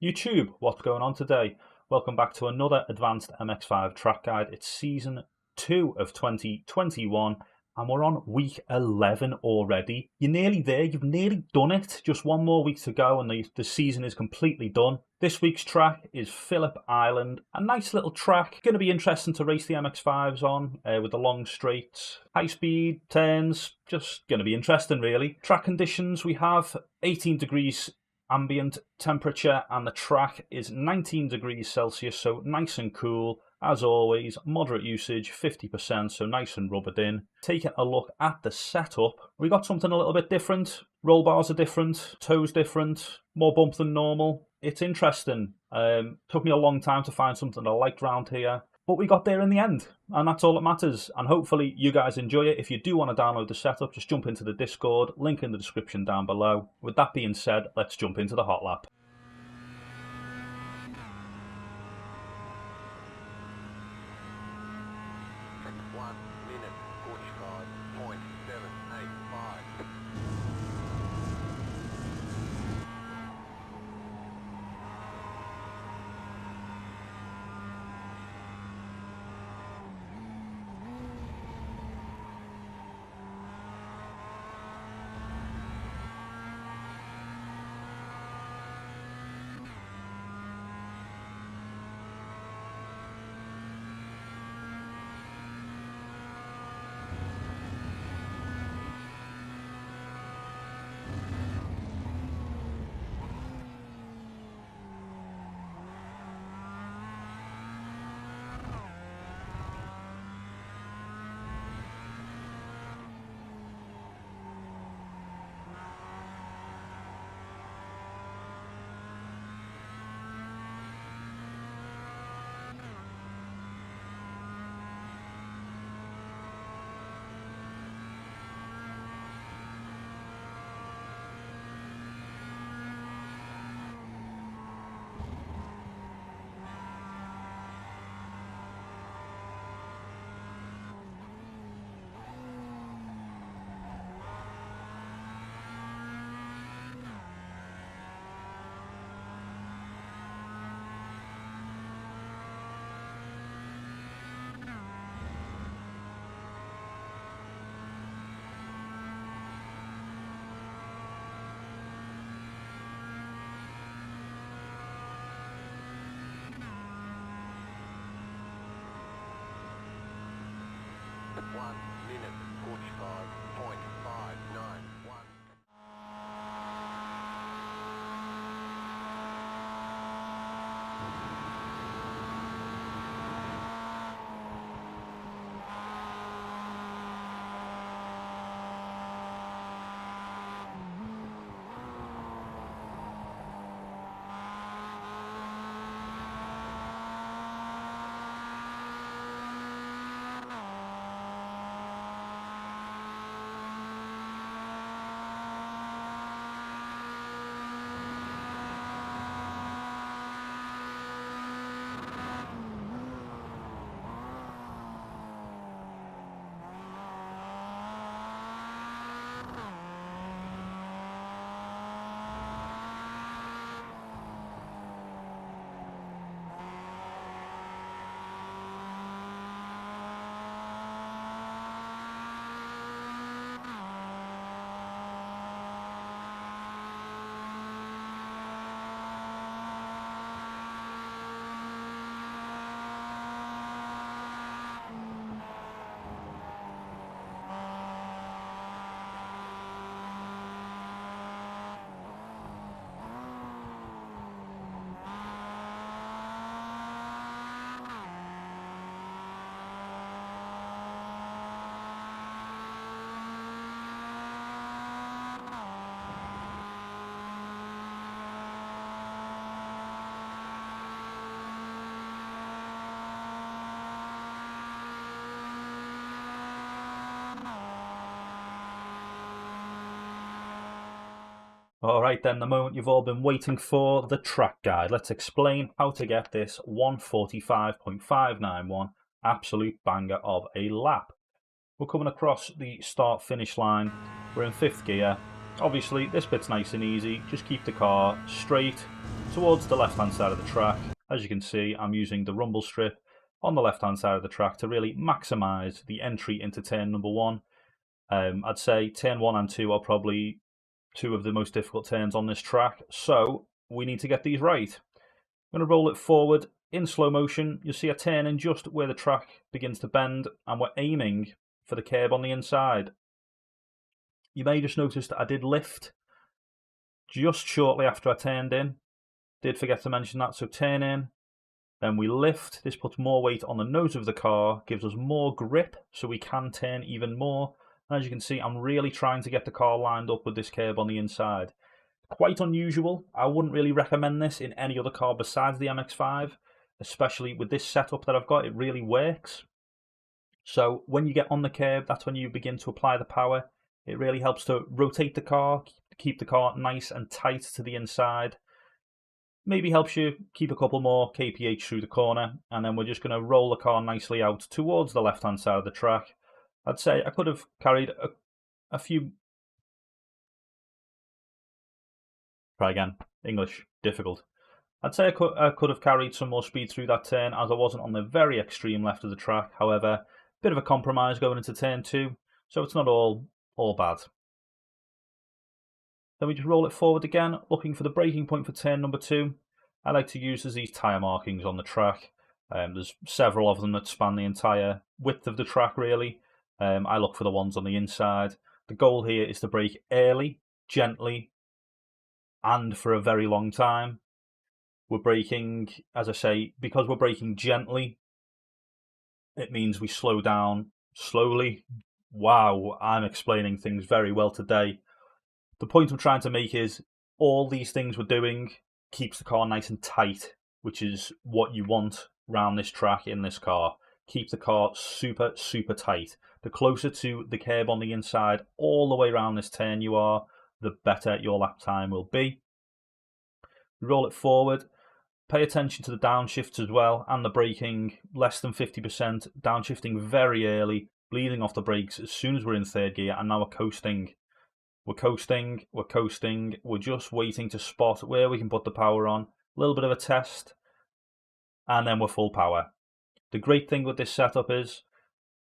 YouTube, what's going on today? Welcome back to another Advanced MX5 track guide. It's season 2 of 2021 and we're on week 11 already. You're nearly there, you've nearly done it. Just one more week to go and the season is completely done. This week's track is Phillip Island, a nice little track. Going to be interesting to race the MX5s on with the long straights, high speed, turns, just going to be interesting really. Track conditions, we have 18 degrees ambient temperature and the track is 19 degrees Celsius, so nice and cool. As always, moderate usage, 50%, so nice and rubbered in. Taking a look at the setup, we got something a little bit different. Roll bars are different, toes different, more bump than normal. It's interesting. Took me a long time to find something I liked around here, but we got there in the end, and that's all that matters. And hopefully you guys enjoy it. If you do want to download the setup, just jump into the Discord, link in the description down below. With that being said, let's jump into the Hotlap. Alright then, the moment you've all been waiting for, the track guide. Let's explain how to get this 1:45.591 absolute banger of a lap. We're coming across the start-finish line, we're in 5th gear, Obviously, this bit's nice and easy. Just keep the car straight towards the left-hand side of the track. As you can see, I'm using the rumble strip on the left-hand side of the track to really maximise the entry into turn number 1. I'd say turn 1 and 2 are probably two of the most difficult turns on this track, so we need to get these right. I'm going to roll it forward in slow motion. You'll see a turn in just where the track begins to bend, and we're aiming for the curb on the inside. You may just notice that I did lift just shortly after I turned in. Did forget to mention that. So turn in, then we lift. This puts more weight on the nose of the car, gives us more grip so we can turn even more. And as you can see, I'm really trying to get the car lined up with this curb on the inside. Quite unusual. I wouldn't really recommend this in any other car besides the MX5, especially with this setup that I've got. It really works. So when you get on the curb, that's when you begin to apply the power. It really helps to rotate the car, keep the car nice and tight to the inside. Maybe helps you keep a couple more kph through the corner, and then we're just going to roll the car nicely out towards the left-hand side of the track. I'd say I could have carried a few... Try again. English, difficult. I'd say I could have carried some more speed through that turn, as I wasn't on the very extreme left of the track. However, bit of a compromise going into turn 2, so it's not all bad. Then we just roll it forward again, looking for the braking point for turn number 2. I like to use these tyre markings on the track. There's several of them that span the entire width of the track, really. I look for the ones on the inside. The goal here is to brake early, gently, and for a very long time. We're braking, as I say, because we're braking gently, it means we slow down slowly. Wow, I'm explaining things very well today. The point I'm trying to make is all these things we're doing keeps the car nice and tight, which is what you want around this track in this car. Keep the car super, super tight. The closer to the curb on the inside all the way around this turn you are, the better your lap time will be. Roll it forward. Pay attention to the downshifts as well, and the braking, less than 50%, downshifting very early, bleeding off the brakes as soon as we're in third gear, and now we're coasting. We're coasting, we're just waiting to spot where we can put the power on, a little bit of a test, and then we're full power. The great thing with this setup is,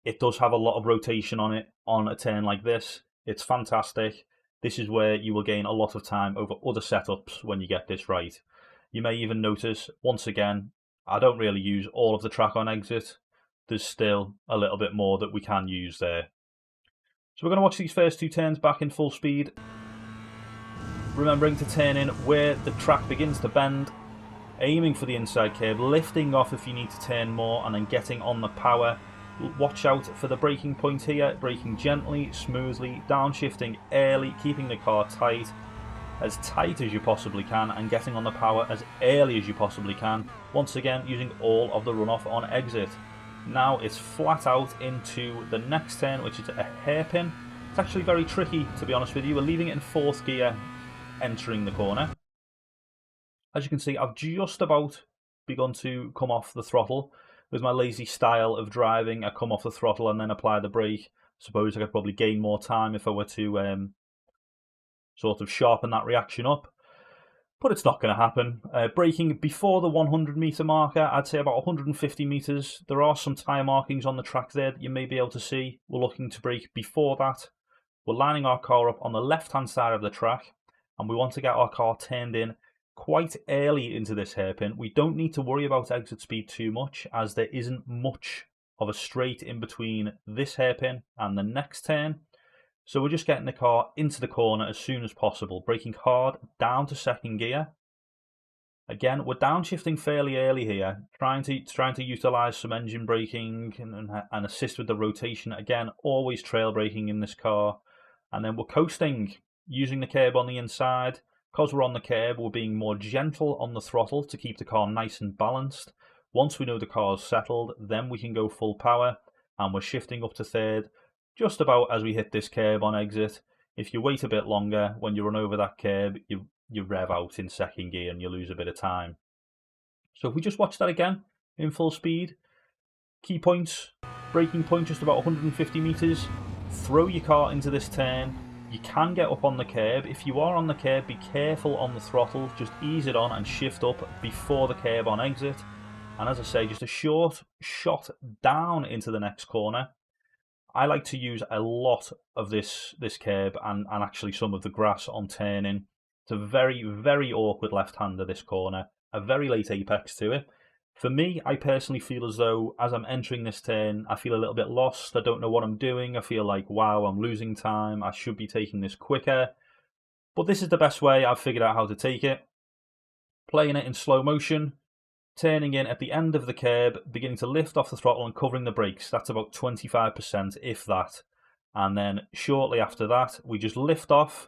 it does have a lot of rotation on it, on a turn like this. It's fantastic. This is where you will gain a lot of time over other setups when you get this right. You may even notice, once again, I don't really use all of the track on exit. There's still a little bit more that we can use there. So we're going to watch these first 2 turns back in full speed. Remembering to turn in where the track begins to bend. Aiming for the inside curb, lifting off if you need to turn more, and then getting on the power. Watch out for the braking point here. Braking gently, smoothly, downshifting early, keeping the car tight as you possibly can, and getting on the power as early as you possibly can. Once again, using all of the runoff on exit. Now it's flat out into the next turn, which is a hairpin. It's actually very tricky, to be honest with you. We're leaving it in 4th gear, entering the corner. As you can see, I've just about begun to come off the throttle. With my lazy style of driving, I come off the throttle and then apply the brake. Suppose I could probably gain more time if I were to sort of sharpen that reaction up, but it's not going to happen. Braking before the 100 metre marker, I'd say about 150 metres. There are some tyre markings on the track there that you may be able to see. We're looking to brake before that. We're lining our car up on the left-hand side of the track, and we want to get our car turned in quite early into this hairpin. We don't need to worry about exit speed too much, as there isn't much of a straight in between this hairpin and the next turn. So we're just getting the car into the corner as soon as possible, braking hard down to 2nd gear. Again, we're downshifting fairly early here, trying to utilise some engine braking and assist with the rotation. Again, always trail braking in this car. And then we're coasting, using the curb on the inside. Because we're on the curb, we're being more gentle on the throttle to keep the car nice and balanced. Once we know the car's settled, then we can go full power, and we're shifting up to 3rd. Just about as we hit this curb on exit. If you wait a bit longer, when you run over that curb, you rev out in 2nd gear and you lose a bit of time. So if we just watch that again in full speed. Key points, braking point just about 150 metres. Throw your car into this turn. You can get up on the curb. If you are on the curb, be careful on the throttle. Just ease it on and shift up before the curb on exit. And as I say, just a short shot down into the next corner. I like to use a lot of this curb and actually some of the grass on turning. It's a very, very awkward left-hander, this corner. A very late apex to it. For me, I personally feel as though as I'm entering this turn, I feel a little bit lost. I don't know what I'm doing. I feel like, wow, I'm losing time. I should be taking this quicker. But this is the best way. I've figured out how to take it. Playing it in slow motion, turning in at the end of the curb, beginning to lift off the throttle and covering the brakes. That's about 25%, if that. And then shortly after that, we just lift off.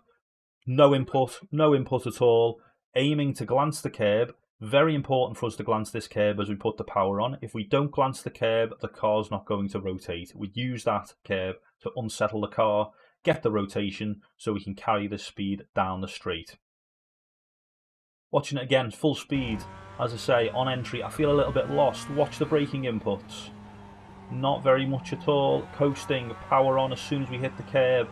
No input at all. Aiming to glance the curb. Very important for us to glance this curb as we put the power on. If we don't glance the curb, the car's not going to rotate. We use that curb to unsettle the car, get the rotation, so we can carry the speed down the straight. Watching it again, full speed. As I say, on entry, I feel a little bit lost. Watch the braking inputs. Not very much at all. Coasting, power on as soon as we hit the curb.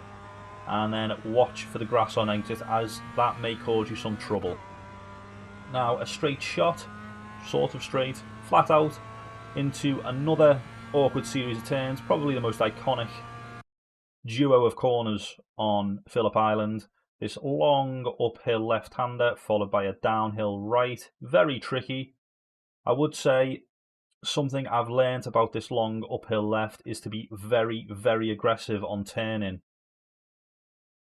And then watch for the grass on exit, as that may cause you some trouble. Now a straight shot, sort of straight, flat out, into another awkward series of turns, probably the most iconic duo of corners on Phillip Island. This long uphill left-hander followed by a downhill right, very tricky. I would say something I've learnt about this long uphill left is to be very, very aggressive on turning.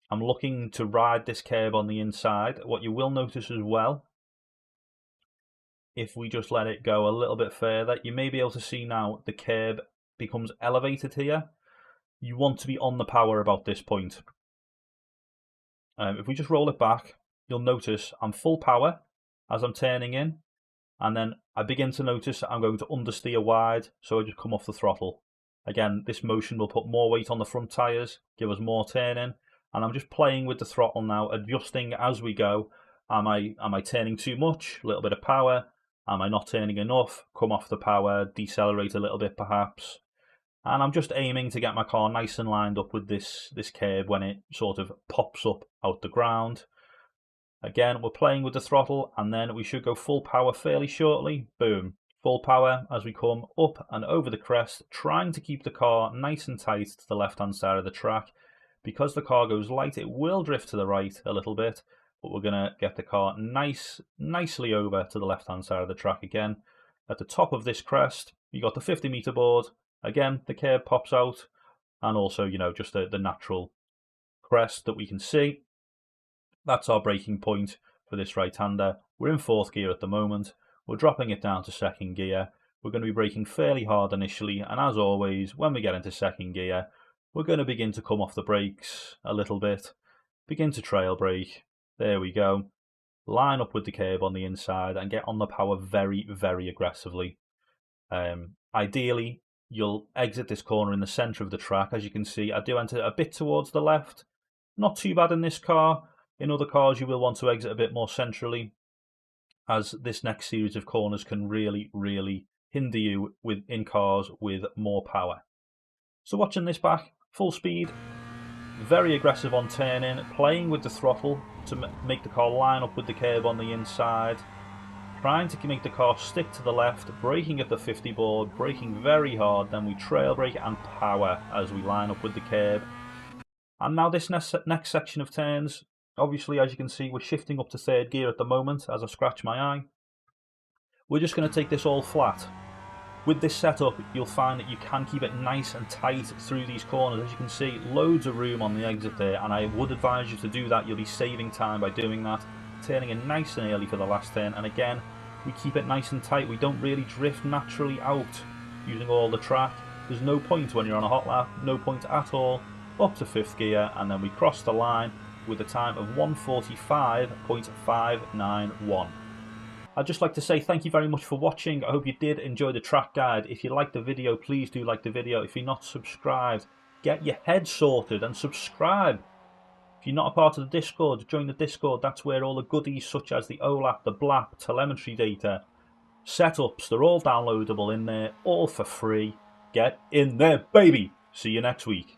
I'm looking to ride this curb on the inside. What you will notice as well, if we just let it go a little bit further, you may be able to see now the curb becomes elevated here. You want to be on the power about this point. If we just roll it back, you'll notice I'm full power as I'm turning in, and then I begin to notice I'm going to understeer wide, so I just come off the throttle. Again, this motion will put more weight on the front tyres, give us more turning, and I'm just playing with the throttle now, adjusting as we go. Am I turning too much? A little bit of power. Am I not turning enough? Come off the power, decelerate a little bit perhaps. And I'm just aiming to get my car nice and lined up with this curb when it sort of pops up out the ground. Again, we're playing with the throttle, and then we should go full power fairly shortly. Boom. Full power as we come up and over the crest, trying to keep the car nice and tight to the left-hand side of the track. Because the car goes light, it will drift to the right a little bit, but we're going to get the car nicely over to the left-hand side of the track again. At the top of this crest, you got the 50-meter board. Again, the curb pops out, and also, you know, just the natural crest that we can see. That's our braking point for this right-hander. We're in fourth gear at the moment. We're dropping it down to second gear. We're going to be braking fairly hard initially, and as always, when we get into second gear, we're going to begin to come off the brakes a little bit, begin to trail brake. There we go. Line up with the curb on the inside and get on the power very, very aggressively. Ideally, you'll exit this corner in the centre of the track. As you can see, I do enter a bit towards the left. Not too bad in this car. In other cars, you will want to exit a bit more centrally, as this next series of corners can really, really hinder you in cars with more power. So watching this back, full speed, very aggressive on turning, playing with the throttle to make the car line up with the curb on the inside, trying to make the car stick to the left, braking at the 50 board, braking very hard, then we trail brake and power as we line up with the curb. And now this next section of turns, obviously as you can see we're shifting up to third gear at the moment as I scratch my eye. We're just going to take this all flat. With this setup, you'll find that you can keep it nice and tight through these corners. As you can see, loads of room on the exit there, and I would advise you to do that. You'll be saving time by doing that. Turning in nice and early for the last turn, and again, we keep it nice and tight. We don't really drift naturally out using all the track. There's no point when you're on a hot lap, no point at all. Up to fifth gear, and then we cross the line with a time of 1:45.591. I'd just like to say thank you very much for watching. I hope you did enjoy the track guide. If you liked the video, please do like the video. If you're not subscribed, get your head sorted and subscribe. If you're not a part of the Discord, join the Discord. That's where all the goodies such as the olap, the blap, telemetry data, setups, they're all downloadable in there, all for free. Get in there, baby! See you next week.